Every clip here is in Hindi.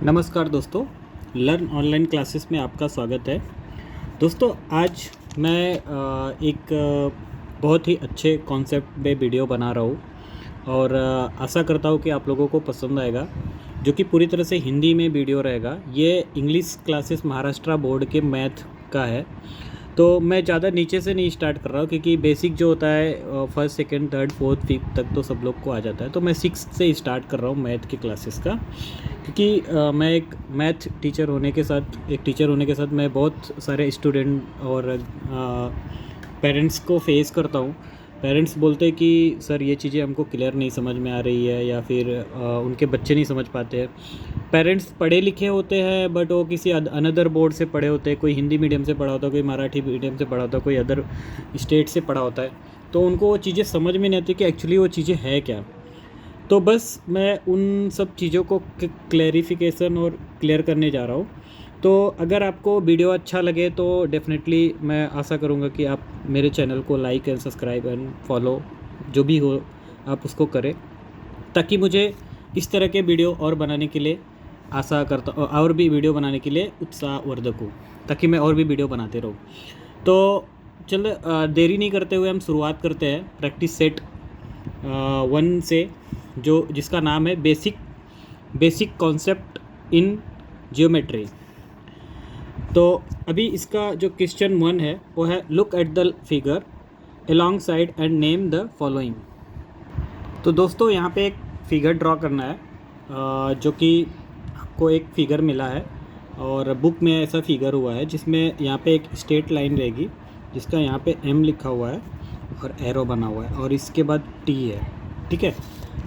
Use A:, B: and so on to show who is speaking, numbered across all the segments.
A: नमस्कार दोस्तों, लर्न ऑनलाइन क्लासेस में आपका स्वागत है। दोस्तों, आज मैं एक बहुत ही अच्छे कॉन्सेप्ट पे वीडियो बना रहा हूँ और आशा करता हूँ कि आप लोगों को पसंद आएगा, जो कि पूरी तरह से हिंदी में वीडियो रहेगा। ये इंग्लिश क्लासेस महाराष्ट्र बोर्ड के मैथ का है। तो मैं ज़्यादा नीचे से नहीं स्टार्ट कर रहा हूँ, क्योंकि बेसिक जो होता है first second third fourth fifth तक तो सब लोग को आ जाता है। तो मैं सिक्स से स्टार्ट कर रहा हूँ मैथ की क्लासेस का, क्योंकि मैं एक मैथ टीचर होने के साथ मैं बहुत सारे स्टूडेंट और पेरेंट्स को फेस करता हूँ। पेरेंट्स बोलते हैं कि सर ये चीज़ें हमको क्लियर नहीं समझ में आ रही है, या फिर उनके बच्चे नहीं समझ पाते हैं। पेरेंट्स पढ़े लिखे होते हैं, बट वो किसी अनदर बोर्ड से पढ़े होते हैं। कोई हिंदी मीडियम से पढ़ा होता है, कोई मराठी मीडियम से पढ़ा होता है, कोई अदर स्टेट से पढ़ा होता है। तो उनको वो चीज़ें समझ में नहीं आती कि एक्चुअली वो चीज़ें है क्या। तो बस मैं उन सब चीज़ों को क्लैरिफिकेशन और क्लियर करने जा रहा हूँ। तो अगर आपको वीडियो अच्छा लगे तो डेफिनेटली मैं आशा करूँगा कि आप मेरे चैनल को like and subscribe and follow जो भी हो आप उसको करें, ताकि मुझे इस तरह के वीडियो और बनाने के लिए आशा करता और भी वीडियो बनाने के लिए उत्साहवर्धक हो, ताकि मैं और भी वीडियो बनाते रहूँ। तो चल देरी नहीं करते हुए हम शुरुआत करते हैं प्रैक्टिस सेट 1 से, जो जिसका नाम है बेसिक कॉन्सेप्ट इन जियोमेट्री। तो अभी इसका जो क्वेश्चन 1 है वो है look at the figure along side and name the following. तो दोस्तों, यहाँ पे एक फिगर ड्रॉ करना है, जो कि आपको एक फिगर मिला है और बुक में ऐसा फिगर हुआ है, जिसमें यहाँ पे एक स्ट्रेट लाइन रहेगी जिसका यहाँ पे M लिखा हुआ है और एरो बना हुआ है, और इसके बाद T है। ठीक है,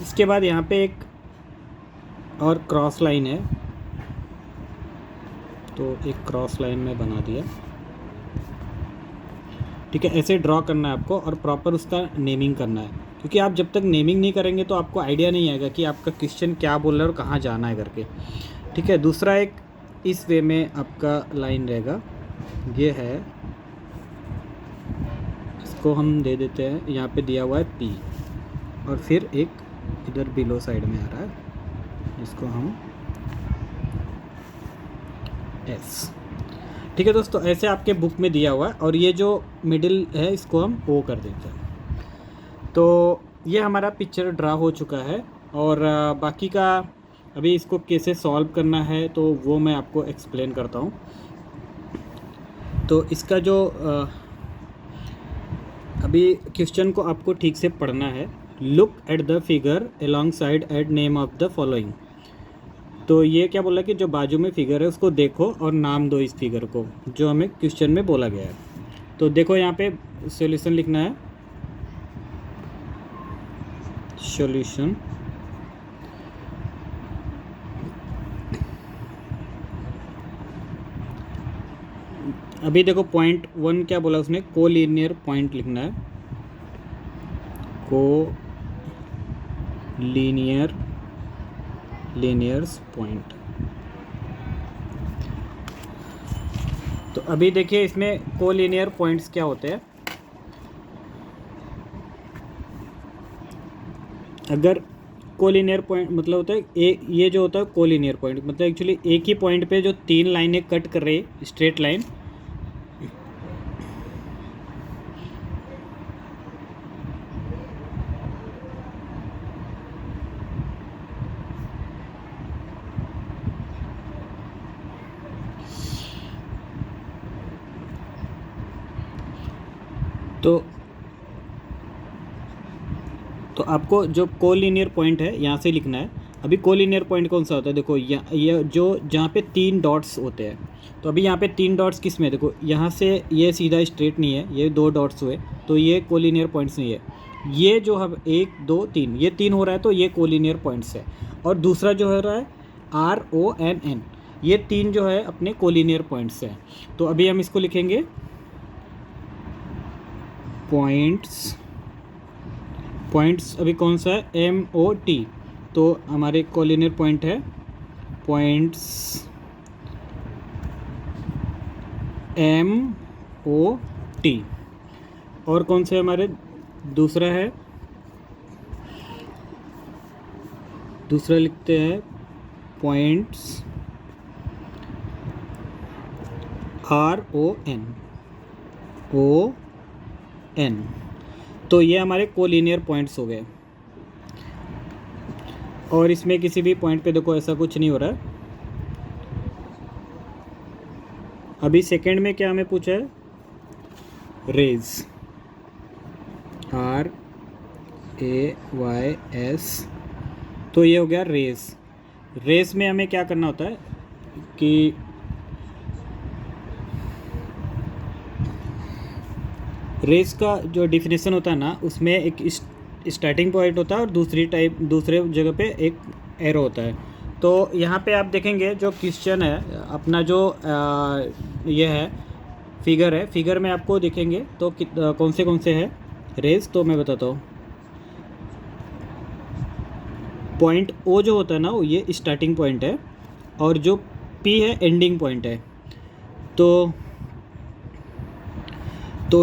A: इसके बाद यहाँ पे एक और क्रॉस लाइन है, तो एक क्रॉस लाइन में बना दिया। ठीक है, ऐसे ड्रॉ करना है आपको और प्रॉपर उसका नेमिंग करना है, क्योंकि आप जब तक नेमिंग नहीं करेंगे तो आपको आइडिया नहीं आएगा कि आपका क्वेश्चन क्या बोल रहा है और कहाँ जाना है करके। ठीक है, दूसरा एक इस वे में आपका लाइन रहेगा, ये है, इसको हम दे देते हैं, यहाँ पे दिया हुआ है P, और फिर एक इधर बिलो साइड में आ रहा है जिसको हम S। ठीक है दोस्तों, ऐसे आपके बुक में दिया हुआ है, और ये जो मिडिल है इसको हम O कर देते हैं। तो ये हमारा पिक्चर ड्रा हो चुका है, और बाकी का अभी इसको कैसे सॉल्व करना है तो वो मैं आपको एक्सप्लेन करता हूँ। तो इसका जो अभी क्वेश्चन को आपको ठीक से पढ़ना है। Look at the figure alongside at name of the following. तो ये क्या बोला कि जो बाजू में फिगर है उसको देखो और नाम दो इस फिगर को, जो हमें क्वेश्चन में बोला गया है। तो देखो, यहाँ पे सॉल्यूशन लिखना है, सॉल्यूशन। अभी देखो पॉइंट 1 क्या बोला उसने, कोलिनियर पॉइंट लिखना है, लीनियर्स पॉइंट। तो अभी देखिए इसमें कोलिनियर पॉइंट्स क्या होते हैं। अगर कोलिनियर पॉइंट मतलब होता है ये जो होता है कोलिनियर पॉइंट, मतलब एक्चुअली एक ही पॉइंट पे जो 3 लाइनें कट कर रही है स्ट्रेट लाइन, तो आपको जो कोलिनियर पॉइंट है यहाँ से लिखना है। अभी कोलिनियर पॉइंट कौन सा होता है, देखो ये जो जहाँ पे 3 डॉट्स होते हैं। तो अभी यहाँ पे 3 डॉट्स किस में, देखो यहाँ से ये सीधा स्ट्रेट नहीं है, ये 2 डॉट्स हुए, तो ये कोलिनियर पॉइंट्स नहीं है। ये जो हम 1 2 3 ये 3 हो रहा है, तो ये कोलिनियर पॉइंट्स है। और दूसरा जो हो रहा है RONN, ये 3 जो है अपने कोलिनियर पॉइंट्स हैं। तो अभी हम इसको लिखेंगे पॉइंट्स अभी कौन सा है, MOT। तो हमारे कोलिनियर पॉइंट है पॉइंट्स MOT। और कौन से हमारे दूसरा लिखते हैं पॉइंट्स RON ON। तो ये हमारे कोलिनियर पॉइंट्स हो गए। और इसमें किसी भी पॉइंट पे देखो ऐसा कुछ नहीं हो रहा है। अभी सेकंड में क्या हमें पूछा है, रेज, RAYS। तो ये हो गया रेस। रेस में हमें क्या करना होता है कि रेस का जो डिफिनेशन होता है ना, उसमें एक स्टार्टिंग पॉइंट होता है और दूसरे जगह पे एक एरो होता है। तो यहाँ पे आप देखेंगे जो क्वेश्चन है अपना, जो ये है फिगर है, फिगर में आपको दिखेंगे तो कौन से है रेस। तो मैं बताता हूँ, पॉइंट O जो होता है ना, वो ये स्टार्टिंग पॉइंट है और जो P है एंडिंग पॉइंट है। तो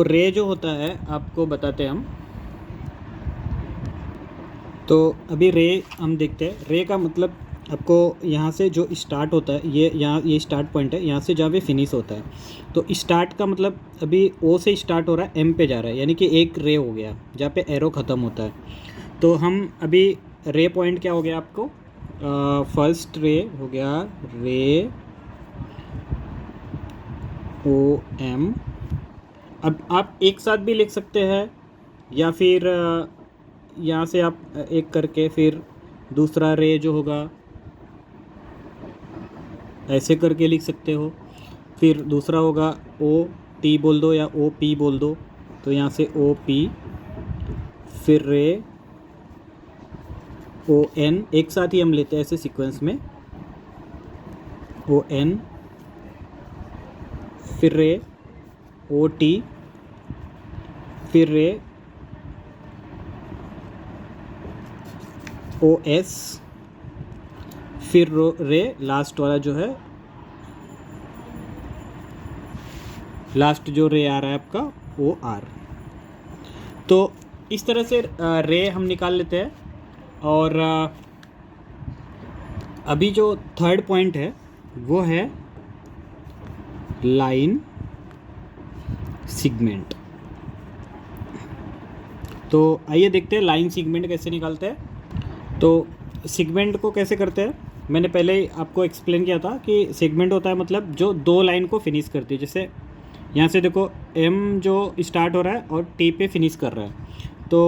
A: रे जो होता है आपको बताते हैं हम। तो अभी रे हम देखते हैं। रे का मतलब आपको यहाँ से जो स्टार्ट होता है, ये स्टार्ट पॉइंट है, यहाँ से जहाँ पे फिनिश होता है। तो स्टार्ट का मतलब अभी O से स्टार्ट हो रहा है, M पे जा रहा है, यानी कि एक रे हो गया जहाँ पे एरो ख़त्म होता है। तो हम अभी रे पॉइंट क्या हो गया आपको, फर्स्ट रे हो गया रे OM। अब आप एक साथ भी लिख सकते हैं या फिर यहाँ से आप एक करके फिर दूसरा रे जो होगा ऐसे करके लिख सकते हो। फिर दूसरा होगा OT बोल दो या OP बोल दो, तो यहाँ से OP, फिर रे ON, एक साथ ही हम लेते हैं ऐसे सीक्वेंस में, ON, फिर रे OT, फिर रे OS, फिर रे लास्ट वाला जो है, लास्ट जो रे आ रहा है आपका OR। तो इस तरह से रे हम निकाल लेते हैं। और अभी जो थर्ड पॉइंट है वो है लाइन सेगमेंट। तो आइए देखते हैं लाइन सेगमेंट कैसे निकालते हैं। तो सेगमेंट को कैसे करते हैं, मैंने पहले ही आपको एक्सप्लेन किया था कि सेगमेंट होता है मतलब जो दो लाइन को फिनिश करती है। जैसे यहाँ से देखो M जो स्टार्ट हो रहा है और T पे फिनिश कर रहा है। तो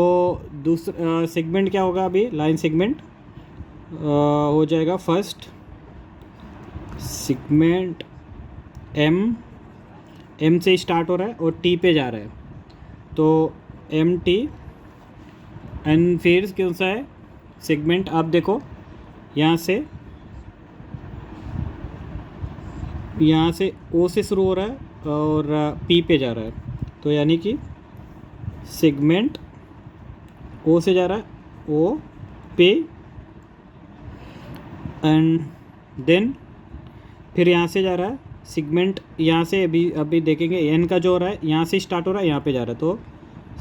A: दूसरा सेगमेंट क्या होगा, अभी लाइन सेगमेंट हो जाएगा फर्स्ट सेगमेंट M से स्टार्ट हो रहा है और T पे जा रहा है, तो MT। एंड फिर कौन सा है सेगमेंट, आप देखो यहाँ से O से शुरू हो रहा है और P पे जा रहा है, तो यानी कि सेगमेंट O से जा रहा है O पे, एंड देन फिर यहाँ से जा रहा है सेगमेंट, यहाँ से अभी देखेंगे N का जो हो रहा है यहाँ से स्टार्ट हो रहा है, यहाँ पे जा रहा है, तो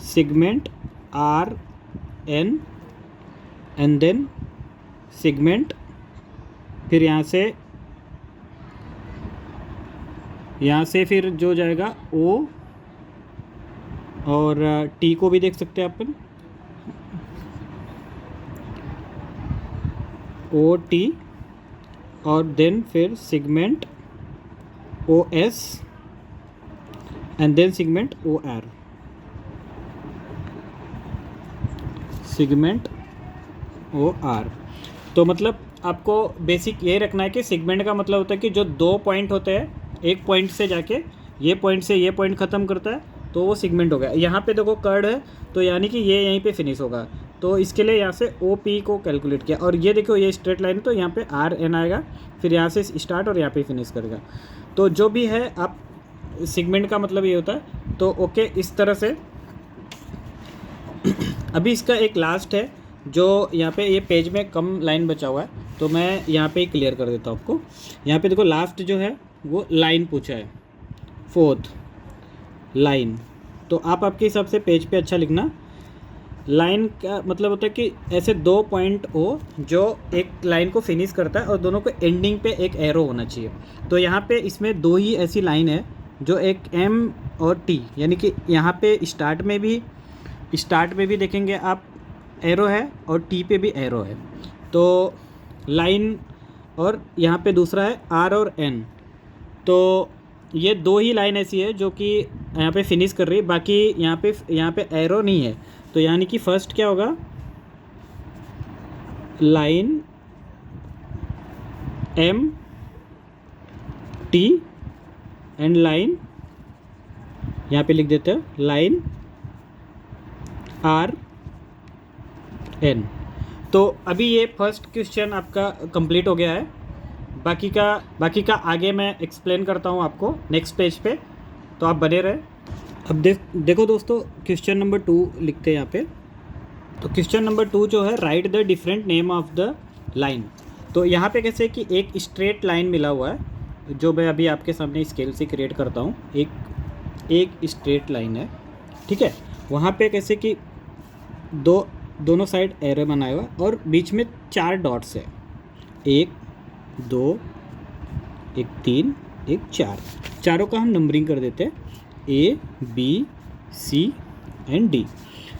A: segment RN, and then segment, फिर यहाँ से फिर जो जाएगा O और T को भी देख सकते हैं अपन, OT, और देन फिर segment OS, and then segment OR, segment OR। तो मतलब आपको बेसिक ये रखना है कि सेगमेंट का मतलब होता है कि जो दो पॉइंट होते हैं, एक पॉइंट से जाके ये पॉइंट से ये पॉइंट ख़त्म करता है, तो वो सेगमेंट हो गया। यहाँ पे देखो कर्ड है, तो यानी कि ये यहीं पे फिनिश होगा, तो इसके लिए यहाँ से OP को कैलकुलेट किया। और ये देखो ये स्ट्रेट लाइन है, तो यहाँ पे RN आएगा, फिर यहाँ से स्टार्ट और यहाँ पे फिनिश करेगा। तो जो भी है आप सेगमेंट का मतलब ये होता है। तो ओके, इस तरह से अभी इसका एक लास्ट है जो यहाँ पे ये पेज में कम लाइन बचा हुआ है, तो मैं यहाँ पे क्लियर कर देता हूँ आपको। यहाँ पे देखो लास्ट जो है वो लाइन पूछा है, फोर्थ लाइन। तो आप आपके हिसाब से पेज पे अच्छा लिखना। लाइन का मतलब होता है कि ऐसे दो पॉइंट हो जो एक लाइन को फिनिश करता है और दोनों को एंडिंग पे एक एरो होना चाहिए। तो यहाँ पे इसमें दो ही ऐसी लाइन है जो एक M और T, यानी कि यहाँ पे स्टार्ट में भी देखेंगे आप एरो है और T पे भी एरो है। तो लाइन, और यहाँ पे दूसरा है R और N। तो ये दो ही लाइन ऐसी है जो कि यहाँ पे फिनिश कर रही है, बाकी यहाँ पे एरो नहीं है। तो यानी कि फर्स्ट क्या होगा, line M T and line, यहाँ पे लिख देते हैं लाइन R N। तो अभी ये फर्स्ट क्वेश्चन आपका कंप्लीट हो गया है। बाकी का आगे मैं एक्सप्लेन करता हूँ आपको नेक्स्ट पेज पे, तो आप बने रहे। अब देखो दोस्तों, क्वेश्चन नंबर 2 लिखते हैं यहाँ पे। तो क्वेश्चन नंबर 2 जो है, right the different name of the line. तो यहाँ पे कैसे कि एक स्ट्रेट लाइन मिला हुआ है, जो मैं अभी आपके सामने स्केल से क्रिएट करता हूँ। एक स्ट्रेट लाइन है, ठीक है। वहाँ पे कैसे कि दोनों साइड एरो बनाया हुआ और बीच में 4 डॉट्स है, 1 2 1 3 1 4। चारों का हम नंबरिंग कर देते हैं, A B C and D।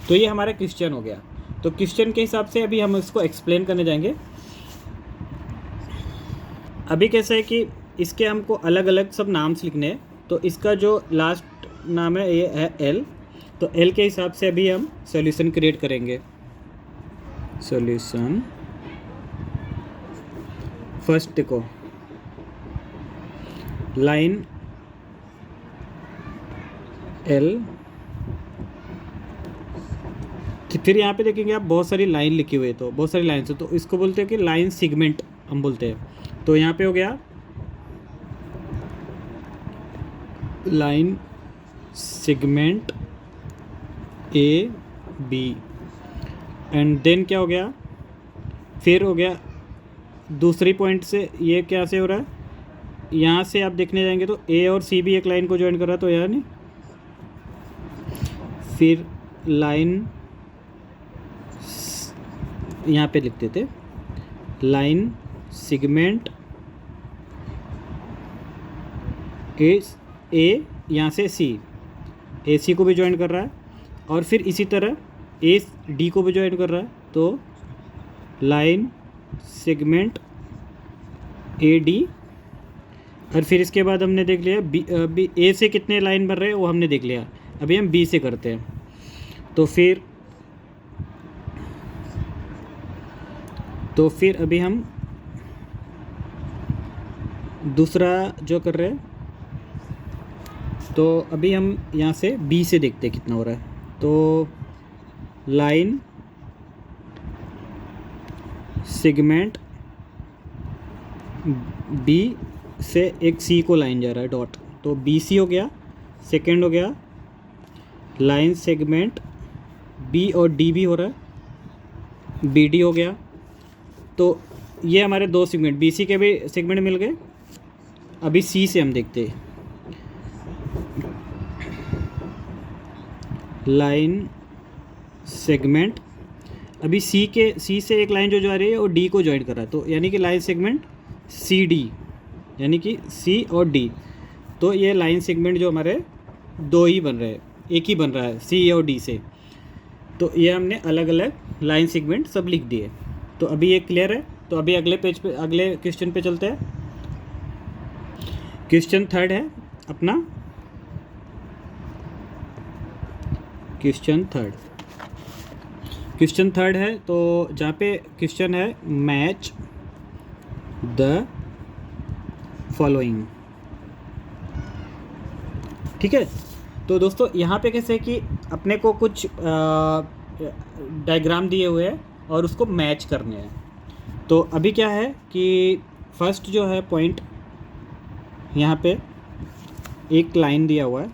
A: तो ये हमारा क्वेश्चन हो गया। तो क्वेश्चन के हिसाब से अभी हम इसको एक्सप्लेन करने जाएंगे। अभी कैसा है कि इसके हमको अलग अलग सब नाम्स लिखने हैं। तो इसका जो लास्ट नाम है ये है L। तो L के हिसाब से अभी हम सॉल्यूशन क्रिएट करेंगे। सॉल्यूशन फर्स्ट देखो, लाइन L, फिर यहाँ पे देखेंगे आप बहुत सारी लाइन लिखी हुई है, तो बहुत सारी लाइन से, तो इसको बोलते हैं कि लाइन सेगमेंट हम बोलते हैं। तो यहाँ पे हो गया line segment A B, and then क्या हो गया, फिर हो गया दूसरी पॉइंट से, ये क्या से हो रहा है, यहाँ से आप देखने जाएंगे तो A और C भी एक लाइन को ज्वाइन कर रहा है, तो यहाँ नहीं, फिर लाइन यहाँ पे लिख देते लाइन सेगमेंट A यहाँ से C, AC को भी ज्वाइन कर रहा है, और फिर इसी तरह D को भी ज्वाइन कर रहा है। तो लाइन सेगमेंट AD, और फिर इसके बाद हमने देख लिया B A से कितने लाइन बन रहे हैं वो हमने देख लिया। अभी हम B से करते हैं। तो फिर अभी हम दूसरा जो कर रहे हैं, तो अभी हम यहाँ से B से देखते हैं कितना हो रहा है। तो लाइन सेगमेंट B से एक C को लाइन जा रहा है डॉट, तो BC हो गया। सेकेंड हो गया लाइन सेगमेंट B और D भी हो रहा है, BD हो गया। तो ये हमारे दो सेगमेंट, BC के भी सेगमेंट मिल गए। अभी C से हम देखते हैं, लाइन सेगमेंट, अभी C से एक लाइन जो जा रही है वो D को ज्वाइन कर रहा है, तो यानी कि लाइन सेगमेंट CD, यानी कि C और D। तो ये लाइन सेगमेंट जो हमारे दो ही बन रहे हैं, एक ही बन रहा है C और D से। तो ये हमने अलग अलग लाइन सेगमेंट सब लिख दिए। तो अभी ये क्लियर है। तो अभी अगले क्वेश्चन पे चलते हैं। क्वेश्चन थर्ड है अपना, क्वेश्चन थर्ड है। तो जहाँ पे क्वेश्चन है मैच द फॉलोइंग, ठीक है। तो दोस्तों यहाँ पे कैसे कि अपने को कुछ डायग्राम दिए हुए हैं और उसको मैच करने हैं। तो अभी क्या है कि फर्स्ट जो है पॉइंट, यहाँ पे एक लाइन दिया हुआ है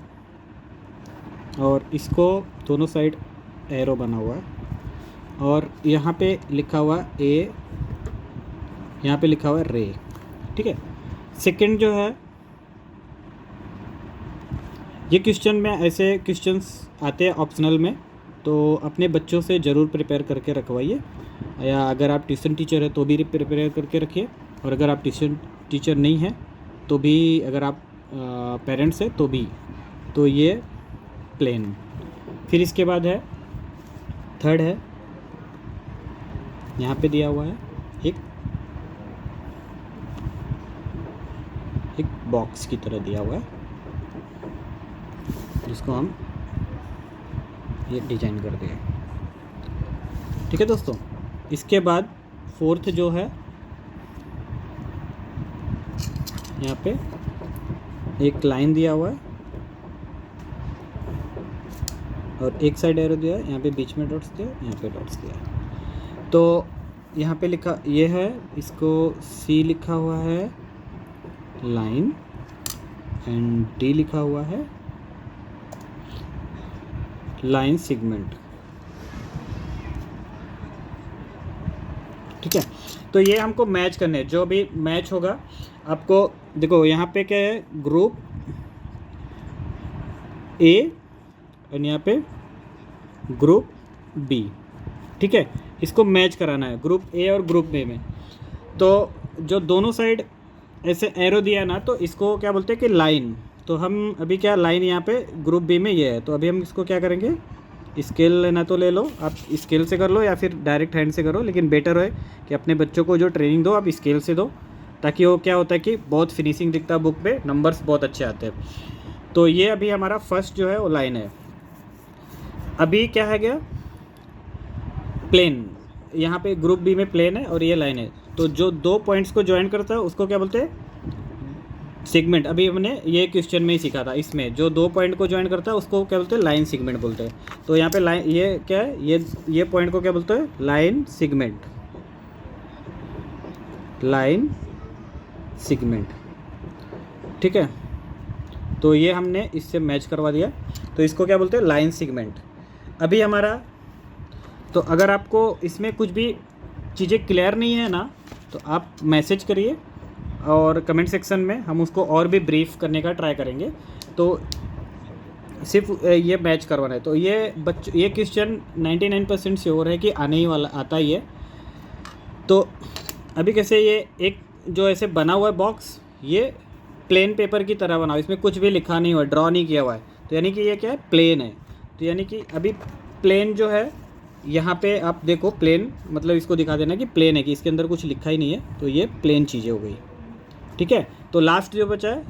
A: और इसको दोनों साइड एरो बना हुआ है, और यहाँ पे लिखा हुआ A, यहाँ पे लिखा हुआ है रे, ठीक है। सेकंड जो है, ये क्वेश्चन में ऐसे क्वेश्चंस आते हैं ऑप्शनल में, तो अपने बच्चों से ज़रूर प्रिपेयर करके रखवाइए, या अगर आप ट्यूशन टीचर है तो भी प्रिपेयर करके रखिए, और अगर आप ट्यूशन टीचर नहीं है तो भी अगर आप पेरेंट्स है तो बी, तो ये प्लेन। फिर इसके बाद है थर्ड है, यहाँ पे दिया हुआ है एक बॉक्स की तरह दिया हुआ है, जिसको हम ये डिजाइन कर दिए। ठीक है दोस्तों, इसके बाद फोर्थ जो है, यहाँ पे एक लाइन दिया हुआ है और एक साइड एरो दिया है, यहाँ पे बीच में डॉट्स दिया, यहाँ पे डॉट्स दिया है। तो यहाँ पे लिखा ये है, इसको सी लिखा हुआ है लाइन एंड डी लिखा हुआ है लाइन सेगमेंट। ठीक है, तो ये हमको मैच करने, जो भी मैच होगा आपको, देखो यहाँ पे क्या है, ग्रुप ए और यहाँ पे ग्रुप बी। ठीक है, इसको मैच कराना है ग्रुप ए और ग्रुप बी में। तो जो दोनों साइड ऐसे एरो दिया है ना, तो इसको क्या बोलते हैं कि लाइन। तो हम अभी क्या, लाइन यहाँ पे ग्रुप बी में ये है, तो अभी हम इसको क्या करेंगे, स्केल लेना तो ले लो, आप स्केल से कर लो या फिर डायरेक्ट हैंड से करो, लेकिन बेटर है कि अपने बच्चों को जो ट्रेनिंग दो आप स्केल से दो, ताकि वो क्या होता है कि बहुत फिनिशिंग दिखता है बुक पे, नंबर्स बहुत अच्छे आते हैं। तो ये अभी हमारा फर्स्ट जो है वो लाइन है। अभी क्या है गया, प्लेन, यहाँ पे ग्रुप बी में प्लेन है और ये लाइन है, तो जो दो पॉइंट्स को ज्वाइन करता है उसको क्या बोलते हैं, सेगमेंट। अभी हमने ये क्वेश्चन में ही सीखा था, इसमें जो दो पॉइंट को ज्वाइन करता है उसको क्या बोलते हैं, लाइन सेगमेंट बोलते हैं। तो यहाँ पे लाइन, ये क्या है, ये पॉइंट को क्या बोलते हैं, लाइन सेगमेंट, लाइन सेगमेंट। ठीक है, तो ये हमने इससे मैच करवा दिया, तो इसको क्या बोलते हैं, लाइन सेगमेंट। अभी हमारा, तो अगर आपको इसमें कुछ भी चीज़ें क्लियर नहीं है ना, तो आप मैसेज करिए और कमेंट सेक्शन में हम उसको और भी ब्रीफ करने का ट्राई करेंगे। तो सिर्फ ये मैच करवाना है। तो ये क्वेश्चन 99% श्योर है कि आने ही वाला, आता ही है। तो अभी कैसे, ये एक जो ऐसे बना हुआ है बॉक्स, ये प्लेन पेपर की तरह बना हुआ है, इसमें कुछ भी लिखा नहीं हुआ है, ड्रॉ नहीं किया हुआ है, तो यानी कि ये क्या है, प्लेन है। तो यानी कि अभी प्लेन जो है, यहाँ पे आप देखो प्लेन, मतलब इसको दिखा देना कि प्लेन है, कि इसके अंदर कुछ लिखा ही नहीं है, तो ये प्लेन चीज़ें हो गई। ठीक है, तो लास्ट जो बचा है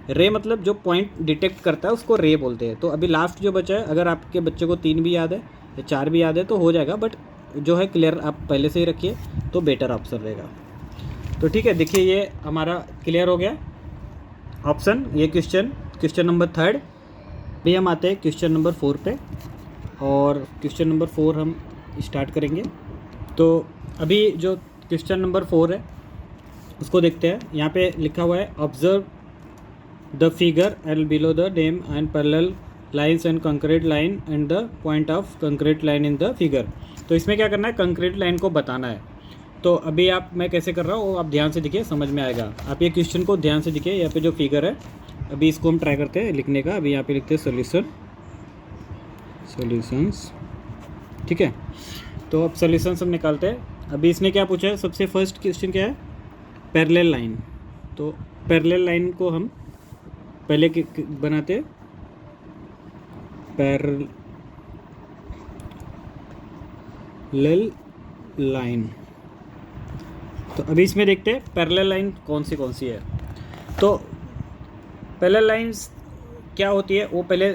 A: रे मतलब जो पॉइंट डिटेक्ट करता है उसको रे बोलते हैं। तो अभी लास्ट जो बचा है, अगर आपके बच्चे को 3 भी याद है या 4 भी याद है तो हो जाएगा, बट जो है क्लियर आप पहले से ही रखिए तो बेटर ऑप्शन रहेगा। तो ठीक है, देखिए ये हमारा क्लियर हो गया ऑप्शन, ये क्वेश्चन नंबर 3। भी हम आते हैं क्वेश्चन नंबर 4 पे, और क्वेश्चन नंबर 4 हम स्टार्ट करेंगे। तो अभी जो क्वेश्चन नंबर 4 है उसको देखते हैं। यहाँ पे लिखा हुआ है, observe the figure and below the name and parallel lines and concrete line and the point of concrete line in the figure. तो इसमें क्या करना है, कंक्रीट लाइन को बताना है। तो अभी मैं कैसे कर रहा हूँ वो आप ध्यान से देखिए, समझ में आएगा। आप ये क्वेश्चन को ध्यान से देखिए, यहाँ पे जो फिगर है, अभी इसको हम ट्राई करते हैं लिखने का। अभी यहाँ पे लिखते हैं सॉल्यूशंस। ठीक है, तो अब सॉल्यूशंस हम निकालते हैं। अभी इसने क्या पूछा है, सबसे फर्स्ट क्वेश्चन क्या है, पैरेलल लाइन। तो पैरेलल लाइन को हम पहले बनाते हैं, पैरेलल लाइन। तो अभी इसमें देखते हैं पैरेलल लाइन कौन सी है। तो पैरेलल लाइन्स क्या होती है वो पहले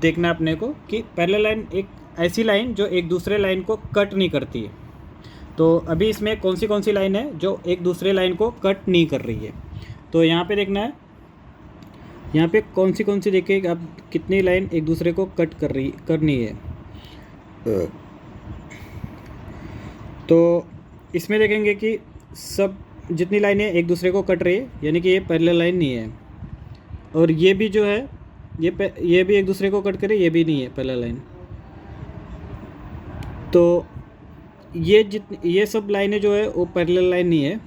A: देखना है अपने को, कि पैरेलल लाइन एक ऐसी लाइन जो एक दूसरे लाइन को कट नहीं करती है। तो अभी इसमें कौन सी लाइन है जो एक दूसरे लाइन को कट नहीं कर रही है। तो यहाँ पे देखना है, यहाँ पे कौन सी देखिए, अब कितनी लाइन एक दूसरे को कट करनी है। तो इसमें देखेंगे कि सब जितनी लाइनें एक दूसरे को कट रही है, यानी कि ये पैरेलल लाइन नहीं है। और ये भी जो है, ये भी एक दूसरे को कट करे, ये भी नहीं है पैरेलल लाइन। तो ये सब लाइनें जो है वो पैरेलल लाइन नहीं है।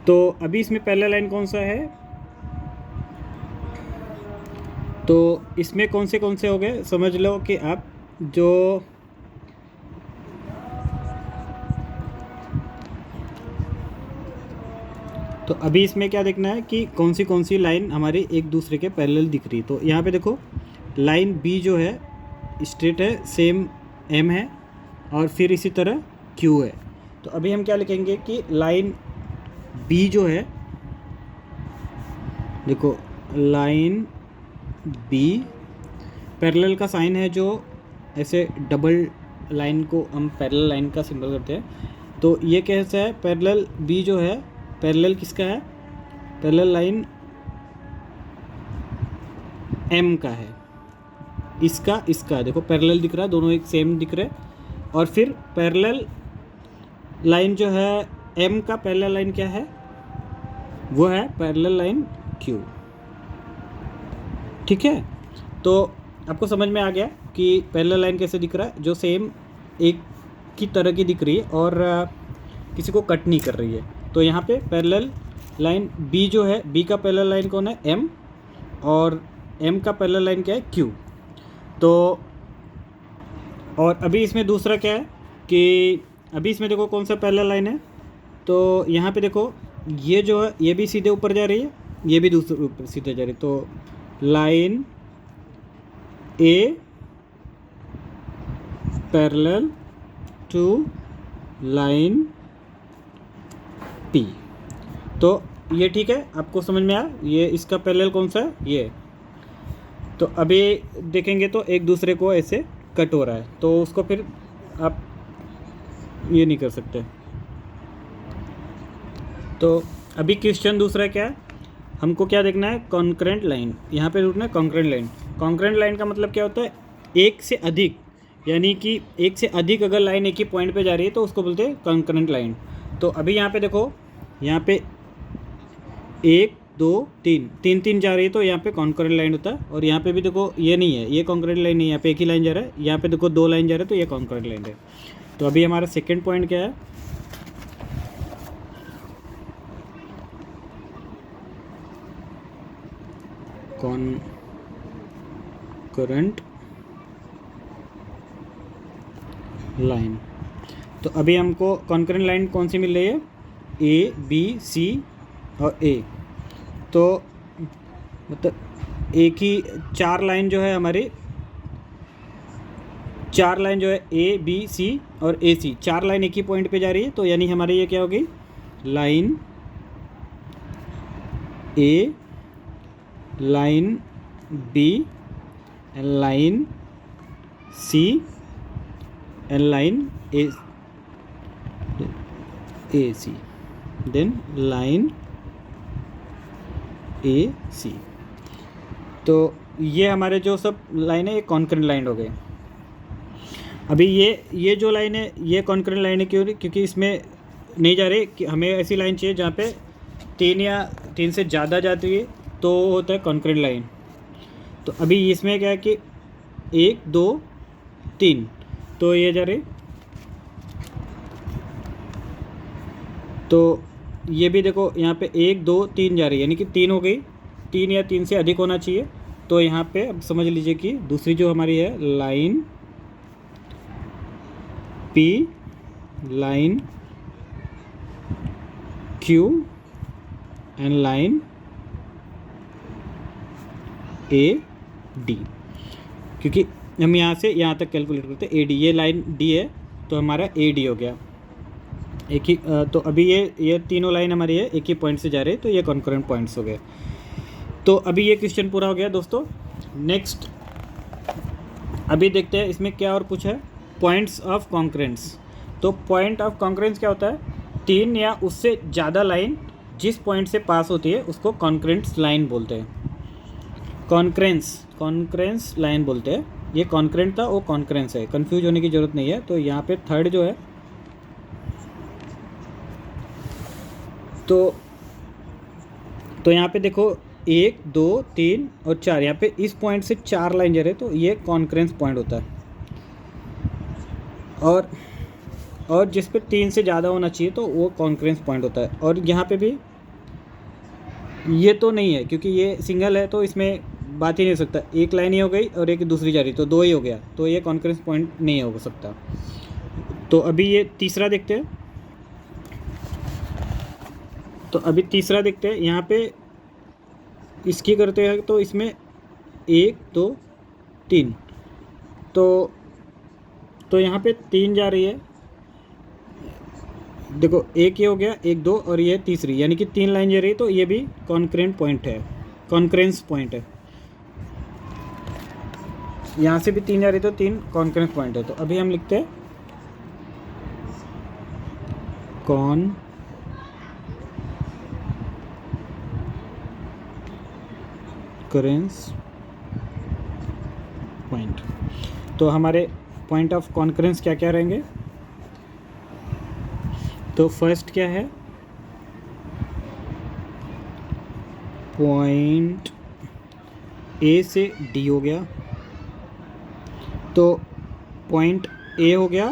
A: तो अभी इसमें पैरेलल लाइन कौन सा है, तो इसमें कौन से हो गए, समझ लो कि आप जो तो अभी इसमें क्या देखना है कि कौन सी लाइन हमारी एक दूसरे के पैरेलल दिख रही है। तो यहाँ पे देखो लाइन बी जो है स्ट्रेट है, सेम एम है, और फिर इसी तरह क्यू है। तो अभी हम क्या लिखेंगे कि लाइन बी जो है, देखो लाइन बी पैरेलल का साइन है, जो ऐसे डबल लाइन को हम पैरेलल लाइन का सिंबल करते हैं। तो ये कैसा है, पैरेलल बी जो है, पैरेलल किसका है, पैरेलल लाइन एम का है, इसका देखो पैरेलल दिख रहा है, दोनों एक सेम दिख रहे हैं। और फिर पैरेलल लाइन जो है एम का, पैरेलल लाइन क्या है, वो है पैरेलल लाइन क्यू। ठीक है, तो आपको समझ में आ गया कि पैरेलल लाइन कैसे दिख रहा है, जो सेम एक की तरह की दिख रही है और किसी को कट नहीं कर रही है। तो यहाँ पे पैरेलल लाइन बी जो है, बी का पैरेलल लाइन कौन है, एम, और एम का पैरेलल लाइन क्या है, क्यू। तो और अभी इसमें दूसरा क्या है कि अभी इसमें देखो कौन सा पैरेलल लाइन है। तो यहाँ पे देखो ये जो है, ये भी सीधे ऊपर जा रही है, ये भी दूसरे ऊपर सीधे जा रही है। तो line A parallel to line P. तो ये ठीक है, आपको समझ में आया, ये इसका पैरेलल कौन सा है, ये। तो अभी देखेंगे तो एक दूसरे को ऐसे कट हो रहा है, तो उसको फिर आप ये नहीं कर सकते। तो अभी क्वेश्चन दूसरा क्या है, हमको क्या देखना है, कॉन्करेंट लाइन। यहाँ पे ढूंढना है कॉन्करेंट लाइन। कॉन्करेंट लाइन का मतलब क्या होता है, एक से अधिक, यानी कि एक से अधिक अगर लाइन एक ही पॉइंट पे जा रही है तो उसको बोलते हैं कॉन्करेंट लाइन। तो अभी यहाँ पे देखो, यहाँ पे 1 2 3 3 जा रही है, तो यहाँ पे कॉन्करेंट लाइन होता है। और यहाँ पे भी देखो ये नहीं है, ये कॉन्करेंट लाइन नहीं है, यहाँ पे एक ही लाइन जा रहा है, यहाँ पे देखो 2 लाइन जा रहा है, तो ये कॉन्करेंट लाइन है। तो अभी हमारा सेकेंड पॉइंट क्या है, कॉन्करेंट लाइन। तो अभी हमको कॉन्करेंट लाइन कौन सी मिल रही है, ए बी सी और ए। तो मतलब एक ही 4 लाइन जो है हमारी, 4 लाइन जो है ए बी सी और ए सी, 4 लाइन एक ही पॉइंट पे जा रही है। तो यानी हमारी ये क्या होगी, line A, line B, and line C, and line A C, then line A C. तो ये हमारे जो सब लाइन है ये कॉन्करेंट लाइन हो गए। अभी ये जो लाइन है ये कॉन्करेंट लाइन है, क्यों, क्योंकि इसमें नहीं जा रही, कि हमें ऐसी लाइन चाहिए जहाँ पे 3 या 3 से ज़्यादा जाती है, तो होता है कॉन्करेंट लाइन। तो अभी इसमें क्या है कि 1 2 3, तो ये जा रही, तो ये भी देखो यहाँ पे 1 2 3 जा रही है, यानी कि 3 हो गई, 3 या 3 से अधिक होना चाहिए। तो यहाँ पे अब समझ लीजिए कि दूसरी जो हमारी है line P, line Q, and line A D, क्योंकि हम यहाँ से यहाँ तक कैलकुलेट करते हैं ए डी, ये लाइन डी है तो हमारा ए डी हो गया एक ही। तो अभी ये तीनों लाइन हमारी है एक ही पॉइंट से जा रहे हैं, तो ये कॉन्करेंट पॉइंट्स हो गए। तो अभी ये क्वेश्चन पूरा हो गया दोस्तों। नेक्स्ट अभी देखते हैं इसमें क्या और पूछा है, पॉइंट्स ऑफ कॉन्करेंस। तो पॉइंट ऑफ कॉन्करेंस क्या होता है, 3 या उससे ज़्यादा लाइन जिस पॉइंट से पास होती है उसको कॉन्करेंस लाइन बोलते हैं। कॉन्करेंस लाइन बोलते हैं। ये कॉन्करेंट था, वो कॉन्करेंस है, कंफ्यूज होने की ज़रूरत नहीं है। तो यहाँ पे थर्ड जो है, तो यहाँ पे देखो 1 2 3 और 4, यहाँ पे इस पॉइंट से 4 लाइन जा रहे हैं, तो ये कॉन्करेंस पॉइंट होता है। और जिस पे 3 से ज़्यादा होना चाहिए तो वो कॉन्करेंस पॉइंट होता है। और यहाँ पे भी ये तो नहीं है, क्योंकि ये सिंगल है तो इसमें बात ही नहीं हो सकता, एक लाइन ही हो गई और एक दूसरी जा रही, तो 2 ही हो गया, तो ये कॉन्करेंस पॉइंट नहीं हो सकता। तो अभी ये तीसरा देखते हैं। तो अभी तीसरा देखते हैं। यहाँ पे इसकी करते हैं तो इसमें 1 2 3, तो यहाँ पे 3 जा रही है। देखो एक ये हो गया, 1 2 और ये तीसरी, यानी कि 3 लाइन जा रही है, तो ये भी कॉन्करेंट पॉइंट है, कॉन्करेंस पॉइंट है। यहाँ से भी 3 जा रही है तो 3 कॉन्करेंस पॉइंट है। तो अभी हम लिखते हैं कॉन्करेंस पॉइंट। तो हमारे पॉइंट ऑफ कॉन्करेंस क्या क्या रहेंगे? तो फर्स्ट क्या है, पॉइंट ए से डी हो गया, तो पॉइंट ए हो गया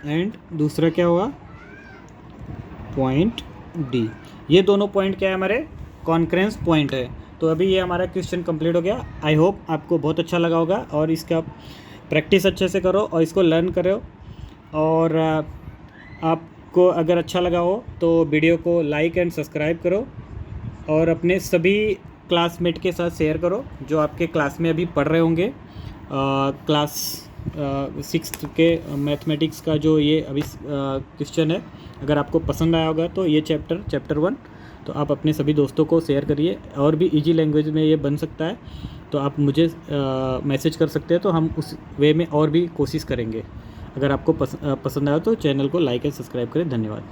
A: एंड दूसरा क्या हुआ, पॉइंट डी। ये दोनों पॉइंट क्या है, हमारे कॉन्करेंस पॉइंट है। तो अभी ये हमारा क्वेश्चन कंप्लीट हो गया। आई होप आपको बहुत अच्छा लगा होगा और इसका प्रैक्टिस अच्छे से करो और इसको लर्न करो। और आपको अगर अच्छा लगा हो तो वीडियो को लाइक एंड सब्सक्राइब करो और अपने सभी क्लासमेट के साथ शेयर करो जो आपके क्लास में अभी पढ़ रहे होंगे। क्लास 6th के मैथमेटिक्स का जो ये अभी क्वेश्चन है, अगर आपको पसंद आया होगा तो ये चैप्टर 1 तो आप अपने सभी दोस्तों को शेयर करिए। और भी इजी लैंग्वेज में ये बन सकता है, तो आप मुझे मैसेज कर सकते हैं, तो हम उस वे में और भी कोशिश करेंगे। अगर आपको पसंद आया तो चैनल को लाइक एंड सब्सक्राइब करें। धन्यवाद।